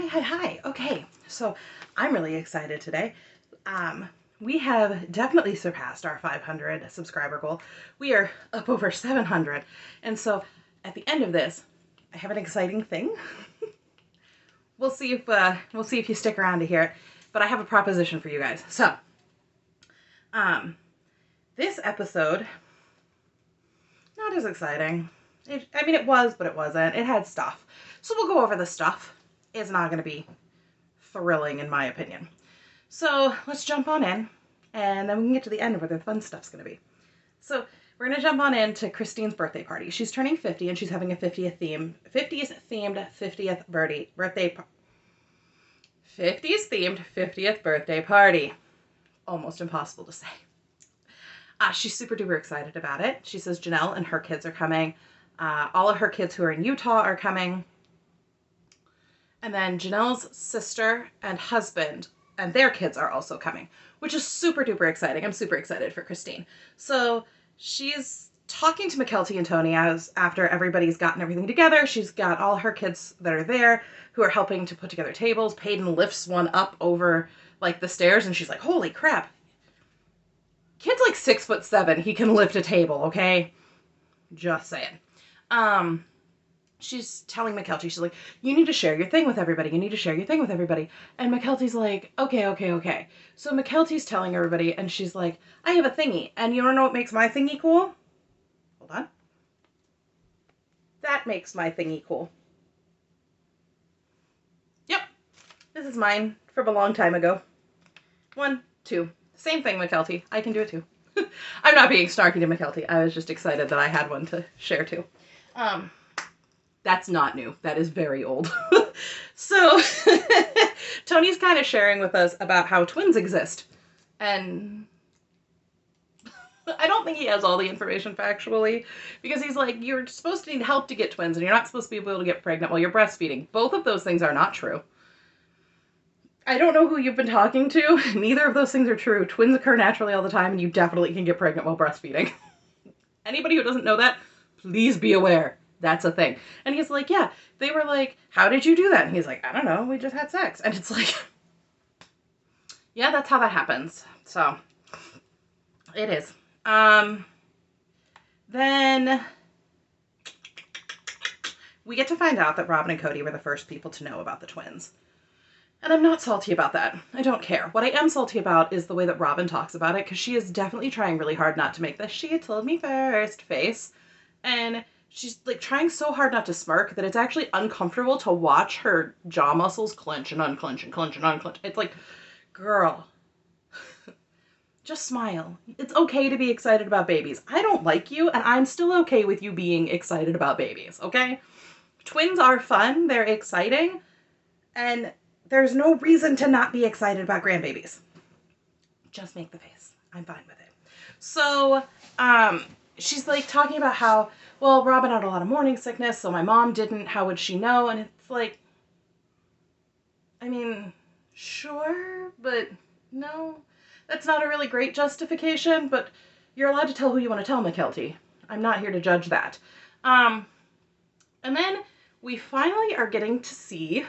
Hi. Okay, so I'm really excited today. We have definitely surpassed our 500 subscriber goal. We are up over 700. And so at the end of this, I have an exciting thing. We'll see if you stick around to hear it, but I have a proposition for you guys. So, this episode, not as exciting. It was, but it wasn't. It had stuff. So we'll go over the stuff. It's not going to be thrilling in my opinion. So let's jump on in, and then we can get to the end where the fun stuff's going to be. So we're going to jump on into Christine's birthday party. She's turning 50, and she's having a 50s themed 50th birthday party. Almost impossible to say. She's super duper excited about it. She says Janelle and her kids are coming. All of her kids who are in Utah are coming. And then Janelle's sister and husband and their kids are also coming, which is super duper exciting. I'm super excited for Christine. So she's talking to Mykelti and Tony after everybody's gotten everything together. She's got all her kids that are there who are helping to put together tables. Peyton lifts one up over like the stairs and she's like, holy crap. Kid's like 6'7". He can lift a table, okay? Just saying. She's telling Mykelti, she's like, you need to share your thing with everybody. You need to share your thing with everybody. And Mykelti's like, okay. So Mykelti's telling everybody, and she's like, I have a thingy. And you don't know what makes my thingy cool? Hold on. That makes my thingy cool. Yep. This is mine from a long time ago. 1, 2. Same thing, Mykelti. I can do it too. I'm not being snarky to Mykelti. I was just excited that I had one to share too. That's not new. That is very old. So Tony's kind of sharing with us about how twins exist. And I don't think he has all the information factually, because he's like, you're supposed to need help to get twins and you're not supposed to be able to get pregnant while you're breastfeeding. Both of those things are not true. I don't know who you've been talking to. Neither of those things are true. Twins occur naturally all the time and you definitely can get pregnant while breastfeeding. Anybody who doesn't know that, please be aware. That's a thing. And he's like, yeah. They were like, how did you do that? And he's like, I don't know. We just had sex. And it's like, yeah, that's how that happens. So it is. Then we get to find out that Robin and Kody were the first people to know about the twins. And I'm not salty about that. I don't care. What I am salty about is the way that Robin talks about it, because she is definitely trying really hard not to make the she told me first face. And she's like trying so hard not to smirk that it's actually uncomfortable to watch her jaw muscles clench and unclench and clench and unclench. It's like, girl, just smile. It's okay to be excited about babies. I don't like you, and I'm still okay with you being excited about babies, okay? Twins are fun. They're exciting. And there's no reason to not be excited about grandbabies. Just make the face. I'm fine with it. So, she's like talking about how, well, Robin had a lot of morning sickness, so my mom didn't. How would she know? And it's like, I mean, sure, but no. That's not a really great justification, but you're allowed to tell who you want to tell, Mykelti. I'm not here to judge that. And then we finally are getting to see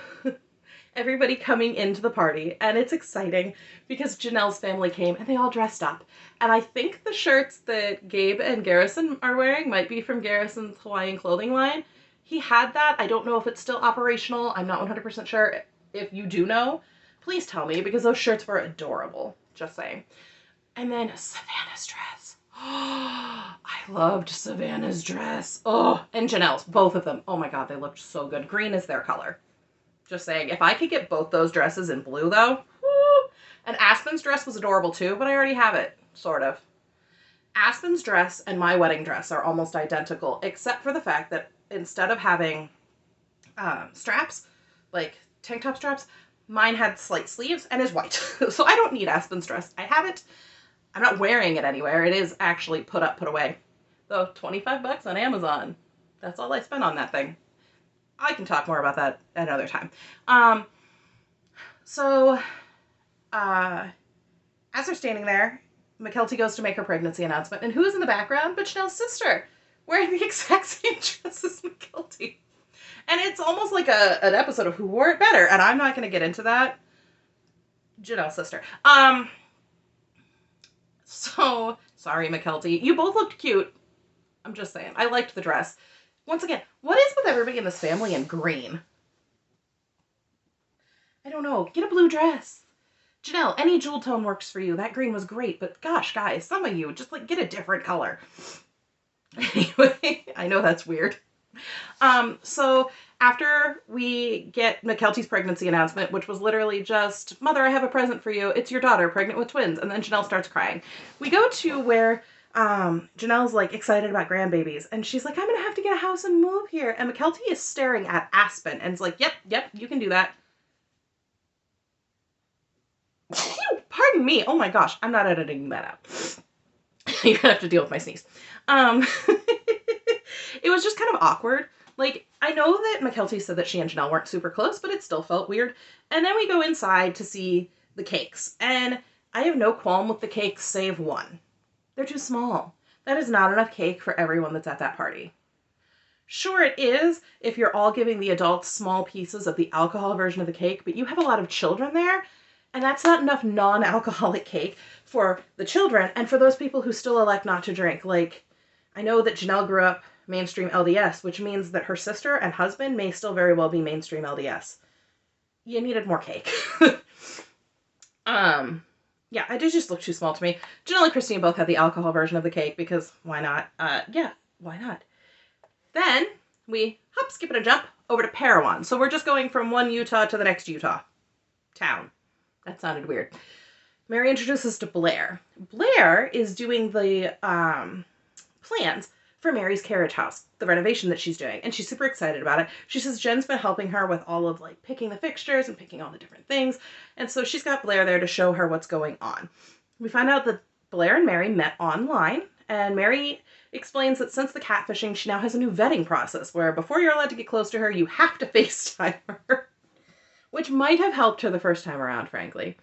everybody coming into the party, and it's exciting because Janelle's family came and they all dressed up. And I think the shirts that Gabe and Garrison are wearing might be from Garrison's Hawaiian clothing line. He had that. I don't know if it's still operational. I'm not 100% sure. If you do know, please tell me, because those shirts were adorable. Just saying. And then Savannah's dress. Oh, I loved Savannah's dress. Oh, and Janelle's, both of them. Oh my God, they looked so good. Green is their color. Just saying. If I could get both those dresses in blue though, woo! And Aspen's dress was adorable too, but I already have it, sort of. Aspen's dress and my wedding dress are almost identical, except for the fact that instead of having straps, like tank top straps, mine had slight sleeves and is white. So I don't need Aspen's dress. I have it. I'm not wearing it anywhere. It is actually put up, put away. Though $25 on Amazon. That's all I spent on that thing. I can talk more about that another time. As they're standing there, Mykelti goes to make her pregnancy announcement, and who's in the background but Janelle's sister, wearing the exact same dress as Mykelti. And it's almost like an episode of Who Wore It Better, and I'm not going to get into that. Janelle's sister. So, sorry, Mykelti. You both looked cute. I'm just saying. I liked the dress. Once again, what is with everybody in this family in green? I don't know. Get a blue dress. Janelle, any jewel tone works for you. That green was great, but gosh, guys, some of you, just like get a different color. Anyway, I know that's weird. So after we get Mykelti's pregnancy announcement, which was literally just, Mother, I have a present for you. It's your daughter, pregnant with twins. And then Janelle starts crying. We go to where Janelle's like excited about grandbabies. And she's like, I'm going to have to get a house and move here. And Mykelti is staring at Aspen and is like, yep, you can do that. Pardon me. Oh my gosh. I'm not editing that out. You're gonna have to deal with my sneeze. It was just kind of awkward. Like, I know that Mykelti said that she and Janelle weren't super close, but it still felt weird. And then we go inside to see the cakes. And I have no qualm with the cakes save one. They're too small. That is not enough cake for everyone that's at that party. Sure it is if you're all giving the adults small pieces of the alcohol version of the cake, but you have a lot of children there, and that's not enough non-alcoholic cake for the children and for those people who still elect not to drink. Like, I know that Janelle grew up mainstream LDS, which means that her sister and husband may still very well be mainstream LDS. You needed more cake. Yeah, it just looked too small to me. Janelle and Christine both had the alcohol version of the cake because why not? Yeah, why not? Then we hop, skip, and a jump over to Parowan. So we're just going from one Utah to the next Utah town. That sounded weird. Meri introduces us to Blair. Blair is doing the plans for Meri's carriage house, the renovation that she's doing, and she's super excited about it. She says Jen's been helping her with all of like picking the fixtures and picking all the different things, and so she's got Blair there to show her what's going on. We find out that Blair and Meri met online, and Meri explains that since the catfishing, she now has a new vetting process where before you're allowed to get close to her, you have to FaceTime her, which might have helped her the first time around, frankly.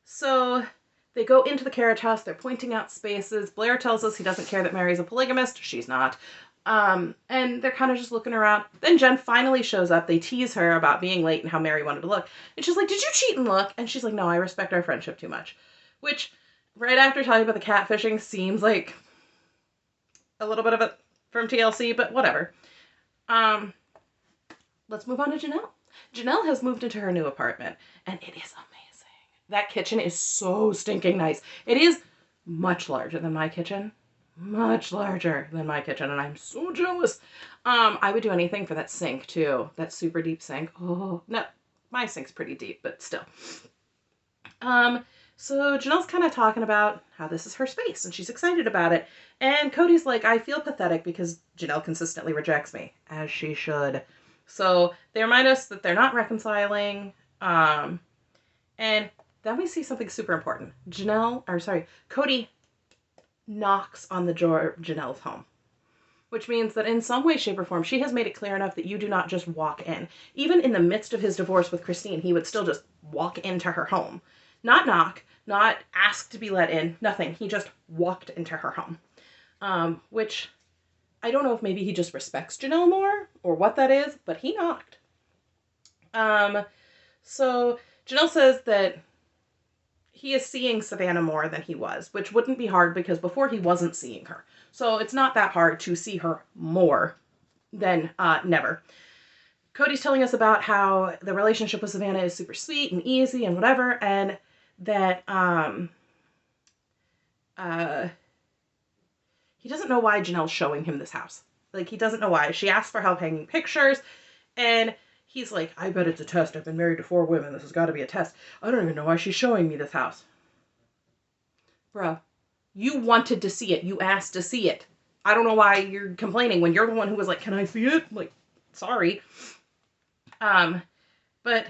So they go into the carriage house. They're pointing out spaces. Blair tells us he doesn't care that Meri's a polygamist. She's not. And they're kind of just looking around. Then Jen finally shows up. They tease her about being late and how Meri wanted to look. And she's like, did you cheat and look? And she's like, no, I respect our friendship too much. Which, right after talking about the catfishing, seems like a little bit of it from TLC, but whatever. Let's move on to Janelle. Janelle has moved into her new apartment, and it is amazing. That kitchen is so stinking nice. It is much larger than my kitchen. Much larger than my kitchen, and I'm so jealous. I would do anything for that sink, too. That super deep sink. Oh, no, my sink's pretty deep, but still. So Janelle's kind of talking about how this is her space, and she's excited about it. And Kody's like, I feel pathetic because Janelle consistently rejects me, as she should. So they remind us that they're not reconciling. And then we see something super important. Kody knocks on the door of Janelle's home, which means that in some way, shape, or form, she has made it clear enough that you do not just walk in. Even in the midst of his divorce with Christine, he would still just walk into her home. Not knock, not ask to be let in, nothing. He just walked into her home, which I don't know if maybe he just respects Janelle more or what that is, but he knocked. So Janelle says that he is seeing Savannah more than he was, which wouldn't be hard because before he wasn't seeing her. So it's not that hard to see her more than never. Kody's telling us about how the relationship with Savannah is super sweet and easy and whatever, and that he doesn't know why Janelle's showing him this house. Like, he doesn't know why. She asked for help hanging pictures, and he's like, I bet it's a test. I've been married to 4 women. This has got to be a test. I don't even know why she's showing me this house. Bruh, you wanted to see it. You asked to see it. I don't know why you're complaining when you're the one who was like, can I see it? Like, sorry. But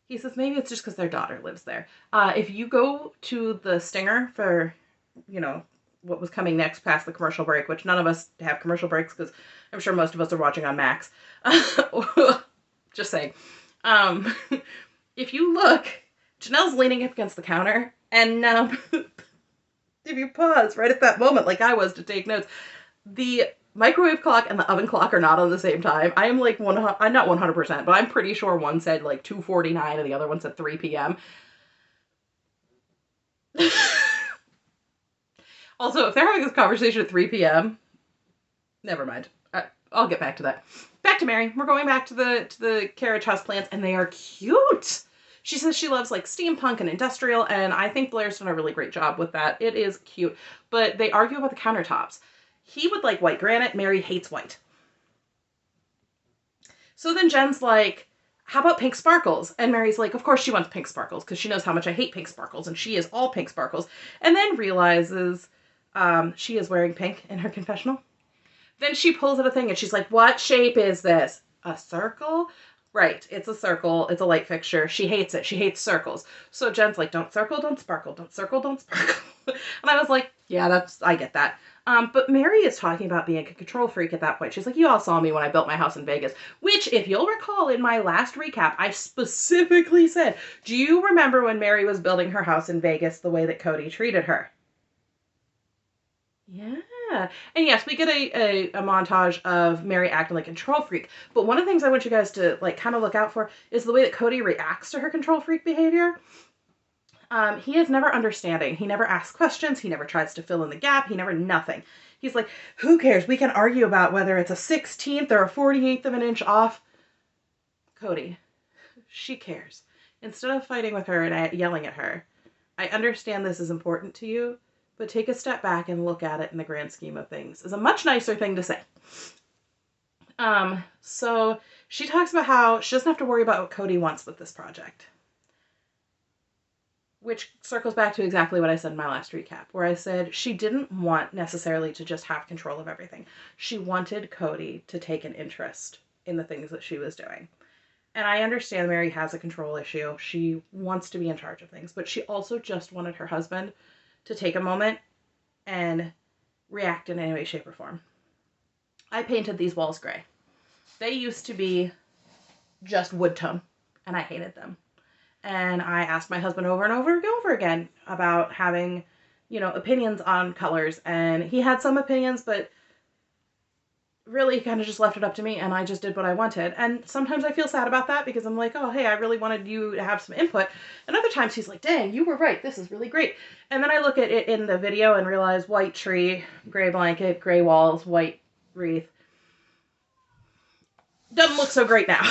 he says maybe it's just because their daughter lives there. If you go to the stinger for, what was coming next past the commercial break, which none of us have commercial breaks because I'm sure most of us are watching on Max. Just saying. If you look, Janelle's leaning up against the counter, and if you pause right at that moment, like I was to take notes, the microwave clock and the oven clock are not on the same time. I am like I'm not 100%, but I'm pretty sure one said like 2:49 and the other one said 3 p.m. Also, if they're having this conversation at 3 p.m., never mind. I'll get back to that. Back to Meri. We're going back to the carriage house plants, and they are cute. She says she loves like steampunk and industrial, and I think Blair's done a really great job with that. It is cute. But they argue about the countertops. He would like white granite. Meri hates white. So then Jen's like, how about pink sparkles? And Meri's like, of course she wants pink sparkles because she knows how much I hate pink sparkles, and she is all pink sparkles. And then realizes she is wearing pink in her confessional. Then she pulls out a thing and she's like, what shape is this? A circle? Right, it's a circle. It's a light fixture. She hates it. She hates circles. So Jen's like, don't circle, don't sparkle. Don't circle, don't sparkle. And I was like, yeah, I get that. But Meri is talking about being a control freak at that point. She's like, you all saw me when I built my house in Vegas, which, if you'll recall in my last recap, I specifically said, do you remember when Meri was building her house in Vegas, the way that Kody treated her? Yeah. And yes, we get a montage of Meri acting like a control freak. But one of the things I want you guys to like kind of look out for is the way that Kody reacts to her control freak behavior. He is never understanding. He never asks questions. He never tries to fill in the gap. He never nothing. He's like, who cares? We can argue about whether it's a 16th or a 48th of an inch off. Kody, she cares. Instead of fighting with her and yelling at her, I understand this is important to you, but take a step back and look at it in the grand scheme of things is a much nicer thing to say. So she talks about how she doesn't have to worry about what Kody wants with this project. Which circles back to exactly what I said in my last recap, where I said she didn't want necessarily to just have control of everything. She wanted Kody to take an interest in the things that she was doing. And I understand Meri has a control issue. She wants to be in charge of things, but she also just wanted her husband to take a moment and react in any way, shape, or form. I painted these walls gray. They used to be just wood tone, and I hated them. And I asked my husband over and over again about having, opinions on colors. And he had some opinions, but really kind of just left it up to me, and I just did what I wanted. And sometimes I feel sad about that because I'm like, oh, hey, I really wanted you to have some input. And other times he's like, dang, you were right. This is really great. And then I look at it in the video and realize white tree, gray blanket, gray walls, white wreath. Doesn't look so great now.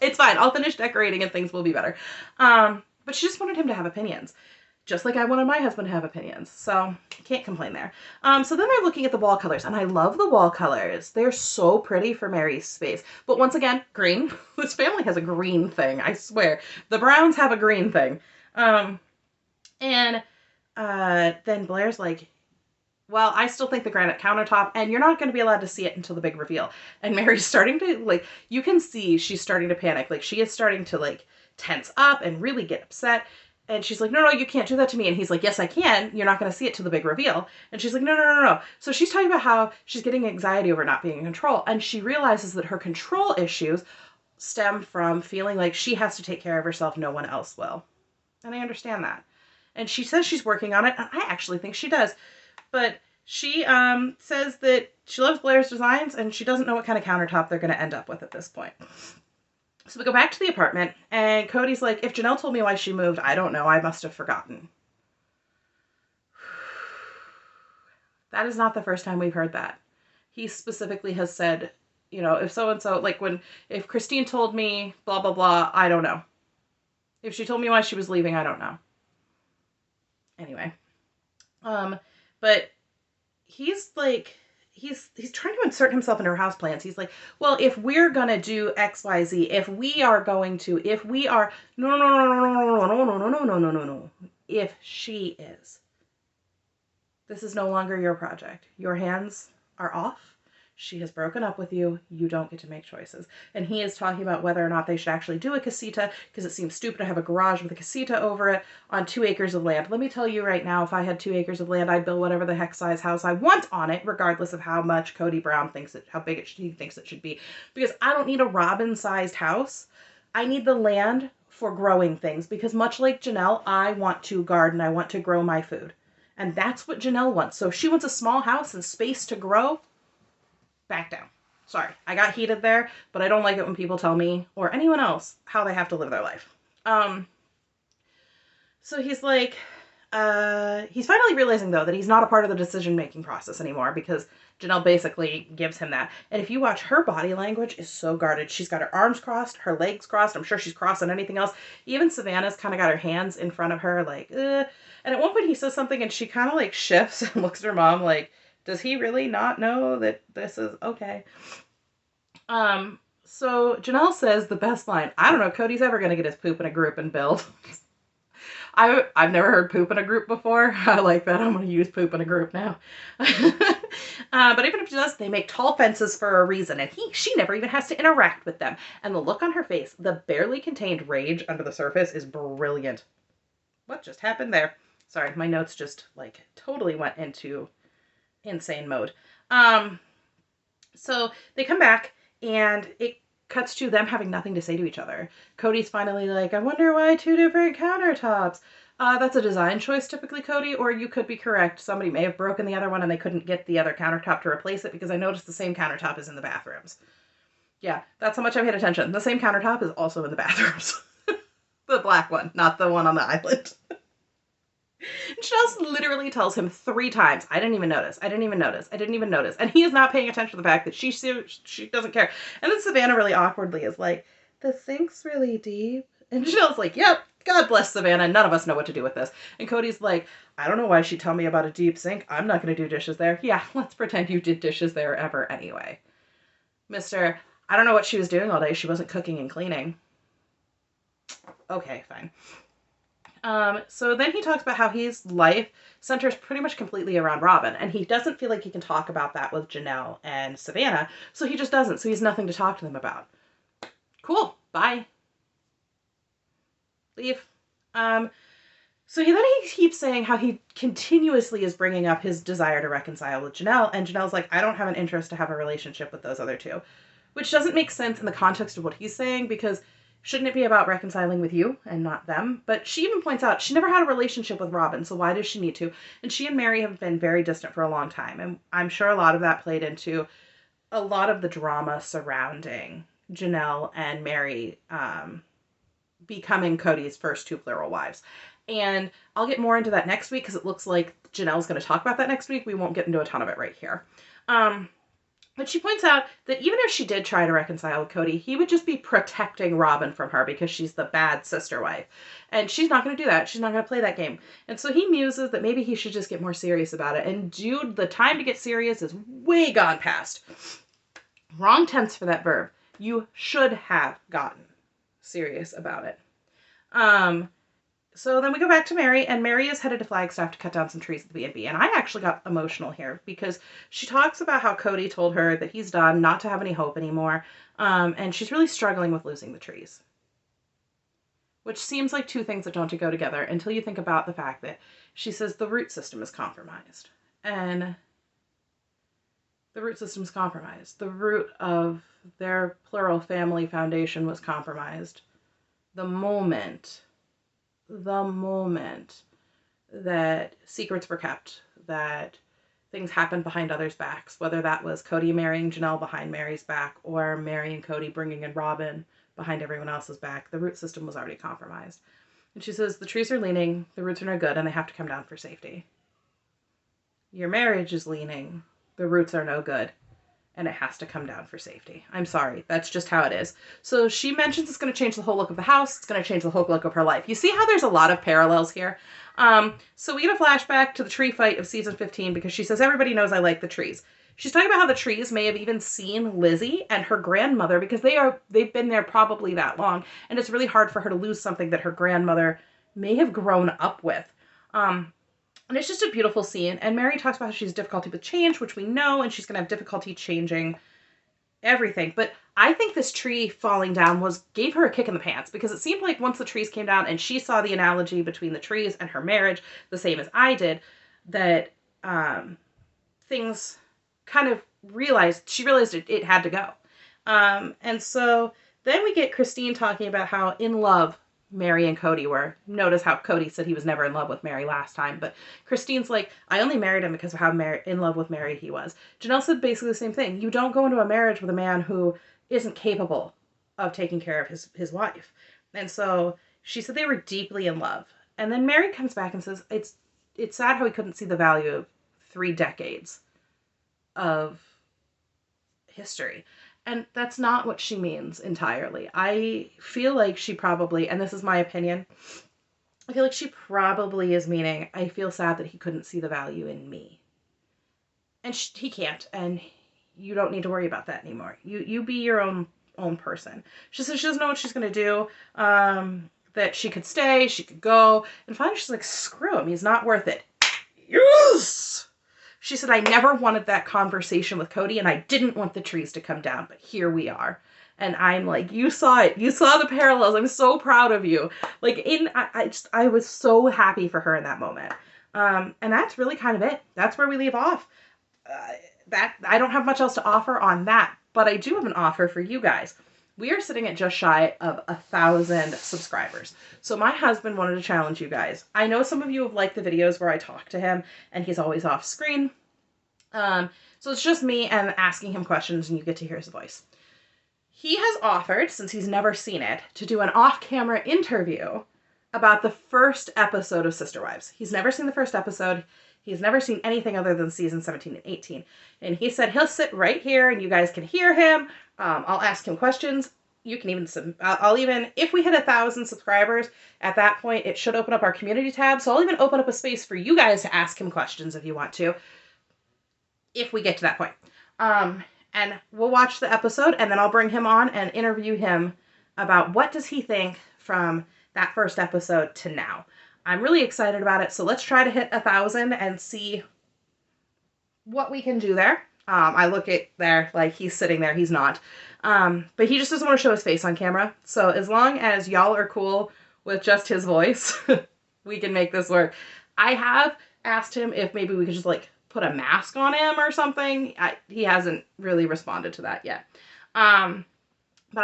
It's fine. I'll finish decorating and things will be better. But she just wanted him to have opinions. Just like I wanted my husband to have opinions. So, can't complain there. So then they're looking at the wall colors. And I love the wall colors. They're so pretty for Meri's space. But once again, green. This family has a green thing, I swear. The Browns have a green thing. Then Blair's like, well, I still think the granite countertop, and you're not going to be allowed to see it until the big reveal. And Meri's starting to, you can see she's starting to panic. She is starting to, tense up and really get upset. And she's like, no, you can't do that to me. And he's like, yes, I can. You're not going to see it till the big reveal. And she's like, no. So she's talking about how she's getting anxiety over not being in control. And she realizes that her control issues stem from feeling like she has to take care of herself. No one else will. And I understand that. And she says she's working on it. And I actually think she does. But she says that she loves Blair's designs and she doesn't know what kind of countertop they're going to end up with at this point. So we go back to the apartment and Kody's like, if Janelle told me why she moved, I don't know. I must have forgotten. That is not the first time we've heard that. He specifically has said, if so-and-so, if Christine told me blah, blah, blah, I don't know. If she told me why she was leaving, I don't know. Anyway. But he's trying to insert himself into her house plans. He's like, well, if we're going to do X, Y, Z, if we are, no. If she is, this is no longer your project. Your hands are off. She has broken up with you. You don't get to make choices. And he is talking about whether or not they should actually do a casita because it seems stupid to have a garage with a casita over it on 2 acres of land. Let me tell you right now, if I had 2 acres of land, I'd build whatever the heck size house I want on it, regardless of how much Kody Brown thinks how big he thinks it should be. Because I don't need a Robin-sized house. I need the land for growing things because much like Janelle, I want to garden. I want to grow my food. And that's what Janelle wants. So if she wants a small house and space to grow, back down. Sorry, I got heated there, but I don't like it when people tell me or anyone else how they have to live their life. So he's like, he's finally realizing, though, that he's not a part of the decision-making process anymore because Janelle basically gives him that. And if you watch, her body language is so guarded. She's got her arms crossed, her legs crossed. I'm sure she's crossing anything else. Even Savannah's kind of got her hands in front of her, like, And at one point he says something and she kind of like shifts and looks at her mom like, does he really not know that this is okay? So Janelle says the best line, I don't know, Kody's ever going to get his poop in a group and build. I've never heard poop in a group before. I like that. I'm going to use poop in a group now. But even if she does, they make tall fences for a reason, and she never even has to interact with them. And the look on her face, the barely contained rage under the surface, is brilliant. What just happened there? Sorry, my notes just like totally went into insane mode. So they come back, and it cuts to them having nothing to say to each other. Kody's finally like, I wonder why 2 different countertops. That's a design choice typically, Kody, or you could be correct. Somebody may have broken the other one and they couldn't get the other countertop to replace it because I noticed the same countertop is in the bathrooms. Yeah, that's how much I paid attention. The same countertop is also in the bathrooms. The black one, not the one on the island. Just literally tells him 3 times, I didn't even notice. I didn't even notice. I didn't even notice. And he is not paying attention to the fact that she doesn't care. And then Savannah really awkwardly is like, the sink's really deep. And Janelle's like, yep, God bless Savannah. None of us know what to do with this. And Kody's like, I don't know why she'd tell me about a deep sink. I'm not going to do dishes there. Yeah, let's pretend you did dishes there ever anyway. Mr. I don't know what she was doing all day. She wasn't cooking and cleaning. Okay, fine. So then he talks about how his life centers pretty much completely around Robin, and he doesn't feel like he can talk about that with Janelle and Savannah, so he just doesn't. So he has nothing to talk to them about. Cool. Bye. Leave. So he keeps saying how he continuously is bringing up his desire to reconcile with Janelle, and Janelle's like, I don't have an interest to have a relationship with those other 2, which doesn't make sense in the context of what he's saying, because shouldn't it be about reconciling with you and not them? But she even points out she never had a relationship with Robin, so why does she need to? And she and Meri have been very distant for a long time, and I'm sure a lot of that played into a lot of the drama surrounding Janelle and Meri becoming Kody's first 2 plural wives. And I'll get more into that next week because it looks like Janelle's going to talk about that next week. We won't get into a ton of it right here. But she points out that even if she did try to reconcile with Kody, he would just be protecting Robin from her because she's the bad sister wife. And she's not going to do that. She's not going to play that game. And so he muses that maybe he should just get more serious about it. And dude, the time to get serious is way gone past. Wrong tense for that verb. You should have gotten serious about it. So then we go back to Meri, and Meri is headed to Flagstaff to cut down some trees at the B&B. And I actually got emotional here because she talks about how Kody told her that he's done, not to have any hope anymore. And she's really struggling with losing the trees. Which seems like 2 things that don't go together until you think about the fact that she says the root system is compromised. And the root system is compromised. The root of their plural family foundation was compromised. The moment that secrets were kept, that things happened behind others' backs, whether that was Kody marrying Janelle behind Meri's back or Meri and Kody bringing in Robin behind everyone else's back, the root system was already compromised. And she says the trees are leaning, the roots are no good, and they have to come down for safety. Your marriage is leaning, the roots are no good, and it has to come down for safety. I'm sorry. That's just how it is. So she mentions it's going to change the whole look of the house. It's going to change the whole look of her life. You see how there's a lot of parallels here? So we get a flashback to the tree fight of season 15 because she says, everybody knows I like the trees. She's talking about how the trees may have even seen Lizzie and her grandmother because they've been there probably that long. And it's really hard for her to lose something that her grandmother may have grown up with. And it's just a beautiful scene. And Meri talks about how she has difficulty with change, which we know, and she's going to have difficulty changing everything. But I think this tree falling down gave her a kick in the pants because it seemed like once the trees came down and she saw the analogy between the trees and her marriage, the same as I did, that things kind of she realized it had to go. And so then we get Christine talking about how in love Meri and Kody were. Notice how Kody said he was never in love with Meri last time, but Christine's like, I only married him because of how in love with Meri he was. Janelle said basically the same thing. You don't go into a marriage with a man who isn't capable of taking care of his wife. And so she said they were deeply in love. And then Meri comes back and says, it's sad how he couldn't see the value of 3 decades of history. And that's not what she means entirely. I feel like she probably, and this is my opinion, I feel like she probably is meaning, I feel sad that he couldn't see the value in me. And he can't, and you don't need to worry about that anymore. You be your own person. She says she doesn't know what she's going to do, that she could stay, she could go, and finally she's like, screw him, he's not worth it. Yes! She said, I never wanted that conversation with Kody, and I didn't want the trees to come down, but here we are. And I'm like, you saw it. You saw the parallels. I'm so proud of you. Like, I was so happy for her in that moment. And that's really kind of it. That's where we leave off. I don't have much else to offer on that, but I do have an offer for you guys. We are sitting at just shy of 1,000 subscribers. So my husband wanted to challenge you guys. I know some of you have liked the videos where I talk to him and he's always off screen. So it's just me and asking him questions and you get to hear his voice. He has offered, since he's never seen it, to do an off-camera interview about the first episode of Sister Wives. He's never seen the first episode. He's never seen anything other than season 17 and 18. And he said he'll sit right here and you guys can hear him. I'll ask him questions. You can even, I'll even, if we hit 1,000 subscribers, at that point, it should open up our community tab. So I'll even open up a space for you guys to ask him questions if you want to, if we get to that point. And we'll watch the episode and then I'll bring him on and interview him about what does he think from that first episode to now. I'm really excited about it. So let's try to hit 1,000 and see what we can do there. I look at there like he's sitting there. He's not. But he just doesn't want to show his face on camera. So as long as y'all are cool with just his voice, we can make this work. I have asked him if maybe we could just like put a mask on him or something. He hasn't really responded to that yet. But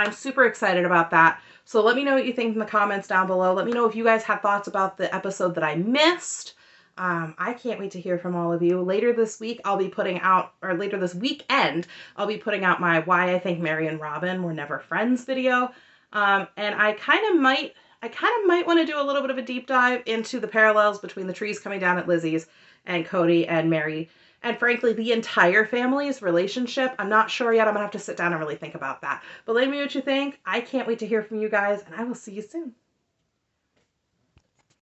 I'm super excited about that. So let me know what you think in the comments down below. Let me know if you guys have thoughts about the episode that I missed. I can't wait to hear from all of you. Later this week, I'll be putting out, or later this weekend, I'll be putting out my Why I Think Meri and Robin Were Never Friends video. And I kind of might want to do a little bit of a deep dive into the parallels between the trees coming down at Lizzie's and Kody and Meri. And frankly, the entire family's relationship. I'm not sure yet. I'm going to have to sit down and really think about that. But let me know what you think. I can't wait to hear from you guys, and I will see you soon.